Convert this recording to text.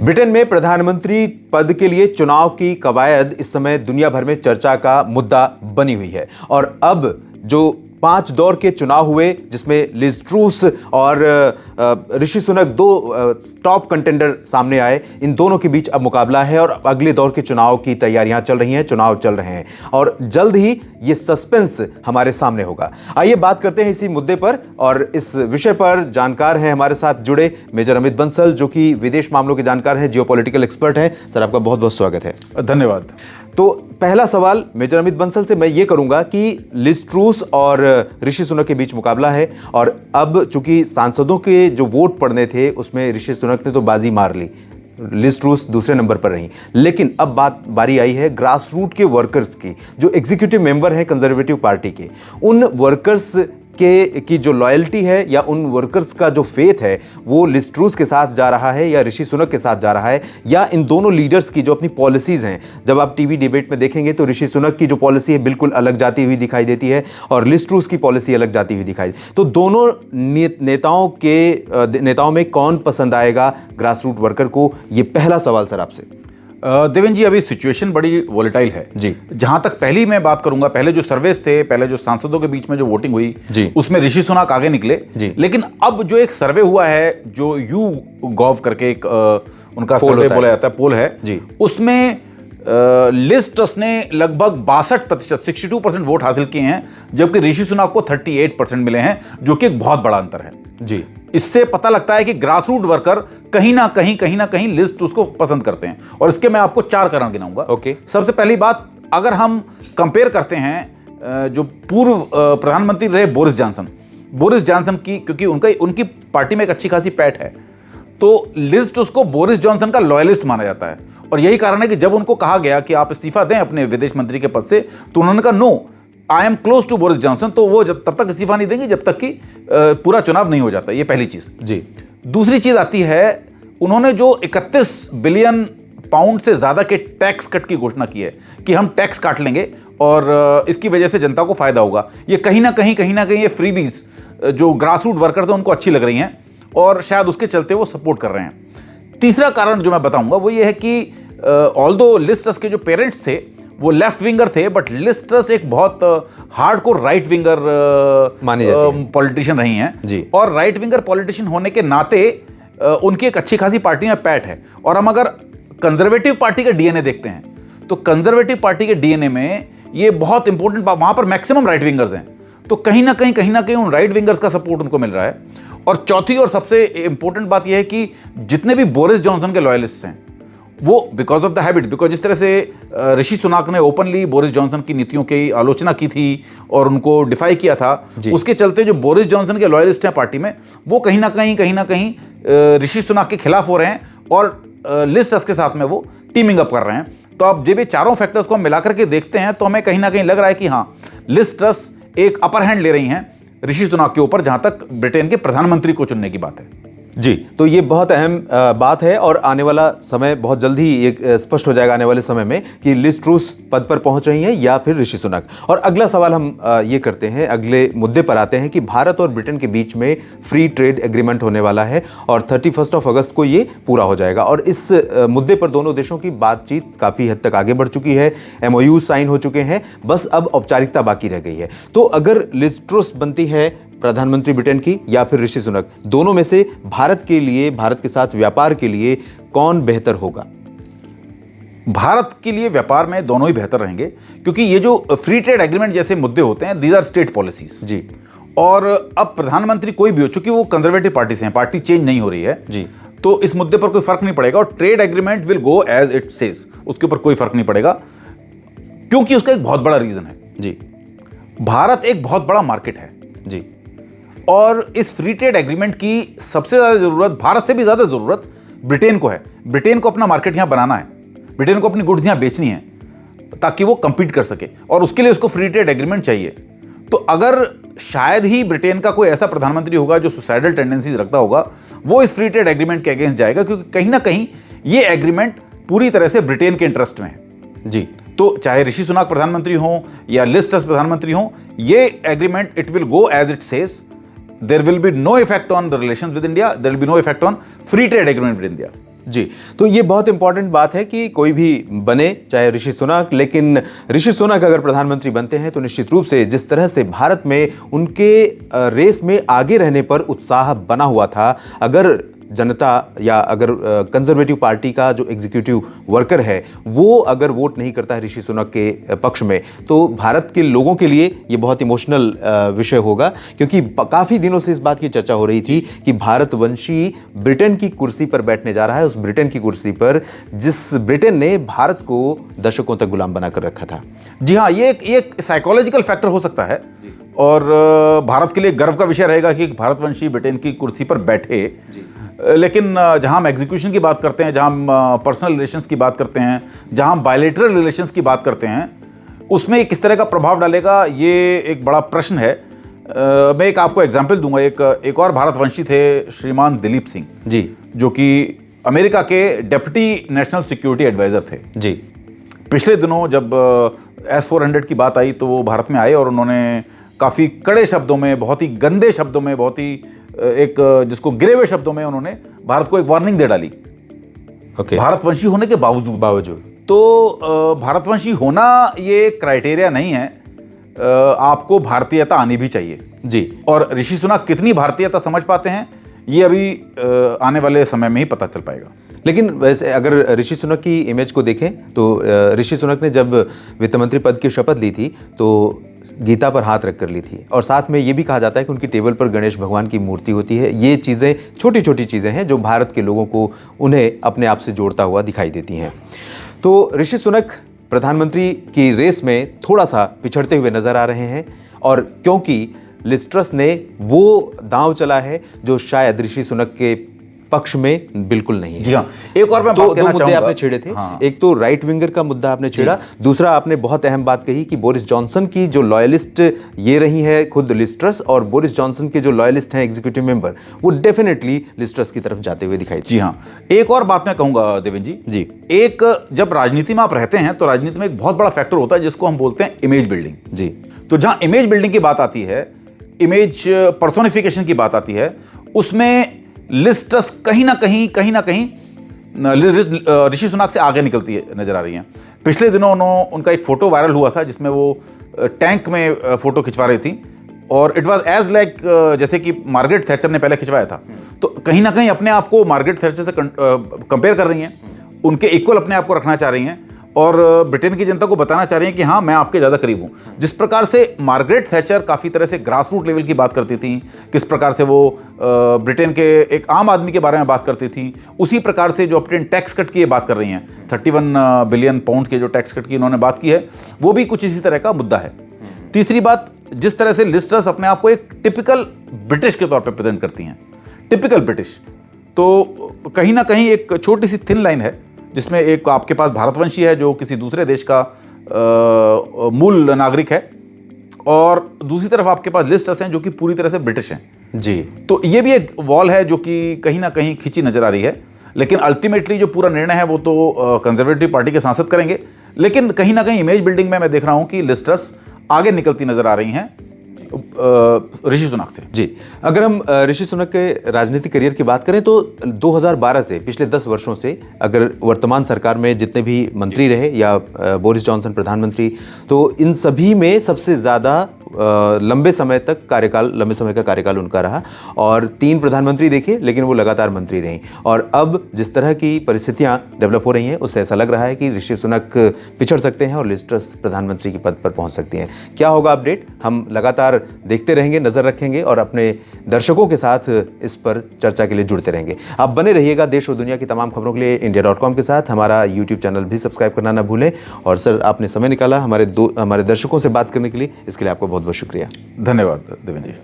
Britain में प्रधानमंत्री पद के लिए चुनाव की कवायद इस समय दुनिया भर में चर्चा का मुद्दा बनी हुई है। और अब जो 5 दौर के चुनाव हुए जिसमें लिज ट्रूस और ऋषि सुनक दो टॉप कंटेंडर सामने आए, इन दोनों के बीच अब मुकाबला है और अगले दौर के चुनाव की तैयारियां चल रही हैं, चुनाव चल रहे हैं और जल्द ही ये सस्पेंस हमारे सामने होगा। आइए बात करते हैं इसी मुद्दे पर और इस विषय पर जानकार हैं हमारे साथ जुड़े मेजर अमित बंसल, जो कि विदेश मामलों के जानकार हैं, जियोपॉलिटिकल एक्सपर्ट हैं। सर, आपका बहुत बहुत स्वागत है। धन्यवाद। तो पहला सवाल मेजर अमित बंसल से मैं ये करूंगा कि लिज ट्रूस और ऋषि सुनक के बीच मुकाबला है और अब चूंकि सांसदों के जो वोट पड़ने थे उसमें ऋषि सुनक ने तो बाजी मार ली, लिज ट्रूस दूसरे नंबर पर रही, लेकिन अब बारी आई है ग्रास रूट के वर्कर्स की, जो एग्जीक्यूटिव मेंबर हैं कंजर्वेटिव पार्टी के। उन वर्कर्स की जो लॉयल्टी है या उन वर्कर्स का जो फेथ है वो लिज ट्रूस के साथ जा रहा है या ऋषि सुनक के साथ जा रहा है, या इन दोनों लीडर्स की जो अपनी पॉलिसीज हैं, जब आप टीवी डिबेट में देखेंगे तो ऋषि सुनक की जो पॉलिसी है बिल्कुल अलग जाती हुई दिखाई देती है और लिज ट्रूस की पॉलिसी अलग जाती हुई दिखाई। तो दोनों नेताओं में कौन पसंद आएगा ग्रास रूट वर्कर को, ये पहला सवाल सर आपसे। देवेन जी, अभी सिचुएशन बड़ी वोलेटाइल है जी। जहां तक पहली मैं बात करूंगा, पहले जो सर्वेस थे, पहले जो सांसदों के बीच में जो वोटिंग हुई जी, उसमें ऋषि सुनक आगे निकले जी। लेकिन अब जो एक सर्वे हुआ है, जो यू गॉव करके एक उनका सर्वे बोला जाता है, पोल है जी, उसमें लिज ट्रस ने लगभग 62% 62% वोट हासिल किए हैं, जबकि ऋषि सुनक को 38% मिले हैं, जो कि एक बहुत बड़ा अंतर है जी। इससे पता लगता है कि ग्रास रूट वर्कर कहीं ना कहीं लिज ट्रूस को पसंद करते हैं और इसके मैं आपको 4 कारण गिनाऊंगा। ओके। सबसे पहली बात, अगर हम कंपेयर करते हैं जो पूर्व प्रधानमंत्री रहे बोरिस जॉनसन की, क्योंकि उनकी पार्टी में एक अच्छी खासी पैठ है, तो लिज ट्रूस को बोरिस जॉनसन का लॉयलिस्ट माना जाता है और यही कारण है कि जब उनको कहा गया कि आप इस्तीफा दें अपने विदेश मंत्री के पद से, तो उन्होंने कहा no, I am close to Boris Johnson, तो वो तब तक इस्तीफा नहीं देंगे जब तक कि पूरा चुनाव नहीं हो जाता। ये पहली चीज जी। दूसरी चीज आती है, उन्होंने जो 31 बिलियन पाउंड से ज्यादा के टैक्स कट की घोषणा की है कि हम टैक्स काट लेंगे और इसकी वजह से जनता को फायदा होगा। ये कहीं ना कहीं ये फ्रीबीज जो ग्रास रूट वर्कर्स हैं उनको अच्छी लग रही हैं और शायद उसके चलते वो सपोर्ट कर रहे हैं। तीसरा कारण जो मैं बताऊंगा वो ये है कि ऑल्दो लिज ट्रस के जो पेरेंट्स थे वो लेफ्ट विंगर थे, बट लिज ट्रस एक बहुत हार्डकोर राइट विंगर पॉलिटिशियन रही हैं जी। और राइट विंगर पॉलिटिशियन होने के नाते उनकी एक अच्छी खासी पार्टी में पैठ है। और हम अगर कंजर्वेटिव पार्टी का डीएनए देखते हैं तो कंजर्वेटिव पार्टी के डीएनए में ये बहुत इंपॉर्टेंट, वहां पर मैक्सिमम राइट विंगर्स हैं, तो कहीं ना कहीं उन राइट विंगर्स का सपोर्ट उनको मिल रहा है। और चौथी और सबसे इंपॉर्टेंट बात यह है कि जितने भी बोरिस जॉनसन के लॉयलिस्ट हैं वो because of the habit, because जिस तरह से ऋषि सुनक ने ओपनली बोरिस जॉनसन की नीतियों की आलोचना की थी और उनको डिफाई किया था, उसके चलते जो बोरिस जॉनसन के लॉयलिस्ट हैं पार्टी में, वो कहीं ना कहीं ऋषि सुनक के खिलाफ हो रहे हैं और लिज ट्रस के साथ में वो टीमिंग अप कर रहे हैं। तो अब जब ये चारों फैक्टर्स को हम मिलाकर के देखते हैं तो हमें कहीं ना कहीं लग रहा है कि हाँ, लिज ट्रस एक अपर हैंड ले रही हैं ऋषि सुनक के ऊपर जहां तक ब्रिटेन के प्रधानमंत्री को चुनने की बात है। जी, तो ये बहुत अहम बात है और आने वाला समय बहुत जल्द ही ये स्पष्ट हो जाएगा आने वाले समय में कि लिज ट्रूस पद पर पहुंच रही हैं या फिर ऋषि सुनक। और अगला सवाल हम ये करते हैं, अगले मुद्दे पर आते हैं कि भारत और ब्रिटेन के बीच में फ्री ट्रेड एग्रीमेंट होने वाला है और 31 अगस्त को ये पूरा हो जाएगा और इस मुद्दे पर दोनों देशों की बातचीत काफ़ी हद तक आगे बढ़ चुकी है, MOU साइन हो चुके हैं, बस अब औपचारिकता बाकी रह गई है। तो अगर लिज ट्रूस बनती है प्रधानमंत्री ब्रिटेन की या फिर ऋषि सुनक, दोनों में से भारत के लिए, भारत के साथ व्यापार के लिए कौन बेहतर होगा? भारत के लिए व्यापार में दोनों ही बेहतर रहेंगे, क्योंकि ये जो फ्री ट्रेड एग्रीमेंट जैसे मुद्दे होते हैं, दीज आर स्टेट पॉलिसीज जी। और अब प्रधानमंत्री कोई भी हो, चूंकि वो कंजर्वेटिव पार्टी से हैं, पार्टी चेंज नहीं हो रही है जी, तो इस मुद्दे पर कोई फर्क नहीं पड़ेगा और trade agreement will go as it says, उसके ऊपर कोई फर्क नहीं पड़ेगा, क्योंकि उसका एक बहुत बड़ा रीजन है जी। भारत एक बहुत बड़ा मार्केट है जी, और इस फ्री ट्रेड एग्रीमेंट की सबसे ज्यादा जरूरत, भारत से भी ज्यादा जरूरत ब्रिटेन को है। ब्रिटेन को अपना मार्केट यहां बनाना है, ब्रिटेन को अपनी गुड्स यहां बेचनी है ताकि वो कंपीट कर सके और उसके लिए उसको फ्री ट्रेड एग्रीमेंट चाहिए। तो अगर शायद ही ब्रिटेन का कोई ऐसा प्रधानमंत्री होगा जो सुसाइडल टेंडेंसीज रखता होगा, वो इस फ्री ट्रेड एग्रीमेंट के अगेंस्ट जाएगा, क्योंकि कहीं ना कहीं ये एग्रीमेंट पूरी तरह से ब्रिटेन के इंटरेस्ट में है जी। तो चाहे ऋषि सुनक प्रधानमंत्री हो या लिज ट्रस प्रधानमंत्री हो, ये agreement it will go as it says, there will be no effect on the relations with India, there will be no effect on free trade agreement with India. जी, तो ये बहुत इंपॉर्टेंट बात है कि कोई भी बने, चाहे ऋषि सुनक, लेकिन ऋषि सुनक अगर प्रधानमंत्री बनते हैं तो निश्चित रूप से जिस तरह से भारत में उनके रेस में आगे रहने पर उत्साह बना हुआ था, अगर जनता या अगर कंजर्वेटिव पार्टी का जो एग्जीक्यूटिव वर्कर है वो अगर वोट नहीं करता है ऋषि सुनक के पक्ष में, तो भारत के लोगों के लिए ये बहुत इमोशनल विषय होगा, क्योंकि काफ़ी दिनों से इस बात की चर्चा हो रही थी कि भारतवंशी ब्रिटेन की कुर्सी पर बैठने जा रहा है, उस ब्रिटेन की कुर्सी पर जिस ब्रिटेन ने भारत को दशकों तक गुलाम बनाकर रखा था। जी हाँ, ये एक साइकोलॉजिकल फैक्टर हो सकता है और भारत के लिए गर्व का विषय रहेगा कि एक भारतवंशी ब्रिटेन की कुर्सी पर बैठे। लेकिन जहां हम एग्जीक्यूशन की बात करते हैं, जहां हम पर्सनल रिलेशंस की बात करते हैं, जहां हम बायलैटरल रिलेशंस की बात करते हैं, उसमें किस तरह का प्रभाव डालेगा ये एक बड़ा प्रश्न है। मैं एक आपको एग्जांपल दूंगा। एक और भारतवंशी थे श्रीमान दिलीप सिंह जी, जो कि अमेरिका के डेप्यूटी नेशनल सिक्योरिटी एडवाइजर थे जी। पिछले दिनों जब S-400 की बात आई तो वो भारत में आए और उन्होंने काफ़ी कड़े शब्दों में, बहुत ही गंदे शब्दों में, बहुत ही एक जिसको गिरे हुए शब्दों में उन्होंने भारत को एक वार्निंग दे डाली। भारतवंशी होने के बावजूद तो भारतवंशी होना ये क्राइटेरिया नहीं है, आपको भारतीयता आनी भी चाहिए जी। और ऋषि सुनक कितनी भारतीयता समझ पाते हैं ये अभी आने वाले समय में ही पता चल पाएगा। लेकिन वैसे अगर ऋषि सुनक की इमेज को देखें तो ऋषि सुनक ने जब वित्त मंत्री पद की शपथ ली थी तो गीता पर हाथ रख कर ली थी, और साथ में ये भी कहा जाता है कि उनकी टेबल पर गणेश भगवान की मूर्ति होती है। ये चीज़ें छोटी छोटी चीज़ें हैं जो भारत के लोगों को उन्हें अपने आप से जोड़ता हुआ दिखाई देती हैं। तो ऋषि सुनक प्रधानमंत्री की रेस में थोड़ा सा पिछड़ते हुए नजर आ रहे हैं, और क्योंकि लिज ट्रस ने वो दांव चला है जो शायद ऋषि सुनक के पक्ष में बिल्कुल नहीं है। जी हाँ, एक और मैं दो मुद्दे आपने छेड़े थे। हाँ। एक तो राइट विंगर का मुद्दा आपने छेड़ा, दूसरा आपने बहुत अहम बात कही कि बोरिस जॉनसन की जो लॉयलिस्ट ये रही है खुद लिज ट्रस, और बोरिस जॉनसन के जो लॉयलिस्ट हैं एग्जीक्यूटिव मेंबर, वो डेफिनेटली लिज ट्रस की तरफ जाते हुए दिखाई। जी हाँ, एक और बात मैं कहूंगा देवेंद्र जी। एक जब राजनीति में आप रहते हैं तो राजनीति में एक बहुत बड़ा फैक्टर होता है जिसको हम बोलते हैं इमेज बिल्डिंग जी। तो जहां इमेज बिल्डिंग की बात आती है, इमेज पर्सोनिफिकेशन की बात आती है, उसमें लिज ट्रस कहीं ना कहीं ऋषि सुनक से आगे निकलती है नजर आ रही हैं। पिछले दिनों उनका एक फोटो वायरल हुआ था जिसमें वो टैंक में फोटो खिंचवा रही थी, और इट वाज एज लाइक जैसे कि मार्गरेट थैचर ने पहले खिंचवाया था। तो कहीं ना कहीं अपने आप को मार्गरेट थैचर से कंपेयर कर रही हैं, उनके इक्वल अपने आप को रखना चाह रही हैं, और ब्रिटेन की जनता को बताना चाह रही हैं कि हाँ, मैं आपके ज़्यादा करीब हूँ। जिस प्रकार से मार्गरेट थैचर काफ़ी तरह से ग्रास रूट लेवल की बात करती थी, किस प्रकार से वो ब्रिटेन के एक आम आदमी के बारे में बात करती थी, उसी प्रकार से जो ब्रिटेन टैक्स कट की बात कर रही हैं, 31 बिलियन पाउंड के जो टैक्स कट की उन्होंने बात की है, वो भी कुछ इसी तरह का मुद्दा है। तीसरी बात, जिस तरह से लिज ट्रस अपने आप को एक टिपिकल ब्रिटिश के तौर पर प्रेजेंट करती हैं, टिपिकल ब्रिटिश, तो कहीं ना कहीं एक छोटी सी थिन लाइन है जिसमें एक आपके पास भारतवंशी है जो किसी दूसरे देश का मूल नागरिक है, और दूसरी तरफ आपके पास लिज ट्रस हैं जो कि पूरी तरह से ब्रिटिश हैं जी। तो ये भी एक वॉल है जो कि कहीं ना कहीं खिंची नजर आ रही है। लेकिन अल्टीमेटली जो पूरा निर्णय है वो तो कंजर्वेटिव पार्टी के सांसद करेंगे, लेकिन कहीं ना कहीं इमेज बिल्डिंग में मैं देख रहा हूं कि लिज ट्रस आगे निकलती नजर आ रही हैं ऋषि सुनक से जी। अगर हम ऋषि सुनक के राजनीतिक करियर की बात करें तो 2012 से पिछले 10 वर्षों से अगर वर्तमान सरकार में जितने भी मंत्री रहे या बोरिस जॉनसन प्रधानमंत्री, तो इन सभी में सबसे ज़्यादा लंबे समय का कार्यकाल उनका रहा, और 3 प्रधानमंत्री देखे लेकिन वो लगातार मंत्री रहीं। और अब जिस तरह की परिस्थितियां डेवलप हो रही हैं उससे ऐसा लग रहा है कि ऋषि सुनक पिछड़ सकते हैं और लिज ट्रस प्रधानमंत्री के पद पर पहुंच सकती हैं। क्या होगा अपडेट, हम लगातार देखते रहेंगे, नजर रखेंगे और अपने दर्शकों के साथ इस पर चर्चा के लिए जुड़ते रहेंगे। आप बने रहिएगा देश और दुनिया की तमाम खबरों के लिए India.com के साथ। हमारा YouTube चैनल भी सब्सक्राइब करना ना भूलें। और सर, आपने समय निकाला हमारे दर्शकों से बात करने के लिए, इसके लिए आपको बहुत बहुत शुक्रिया। धन्यवाद देवेंद्र जी।